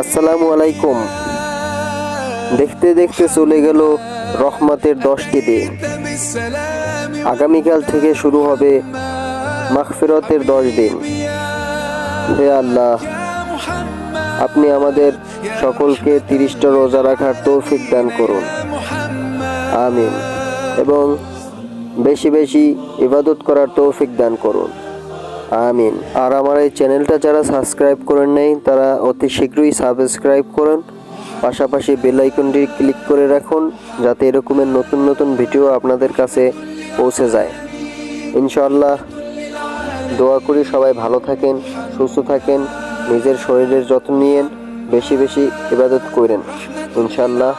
আসসালামু আলাইকুম। দেখতে দেখতে চলে গেল রহমতের 10টি দিন। আগামীকাল থেকে শুরু হবে মাগফিরাতের 10 দিন। হে আল্লাহ, আপনি আমাদের সকলকে 30টা রোজা রাখার তৌফিক দান করুন, আমিন। এবং বেশি বেশি ইবাদত করার তৌফিক দান করুন, আমিন। আর আমার এই চ্যানেলটা যারা সাবস্ক্রাইব করেন নাই তারা অতি শীঘ্রই সাবস্ক্রাইব করুন, পাশাপাশি বেল আইকনটি ক্লিক করে রাখুন যাতে এরকমের নতুন নতুন ভিডিও আপনাদের কাছে পৌঁছে যায়। ইনশাআল্লাহ দোয়া করি সবাই ভালো থাকেন, সুস্থ থাকেন, নিজের শরীরের যত্ন নিয়েন, বেশি বেশি ইবাদত করেন ইনশাআল্লাহ।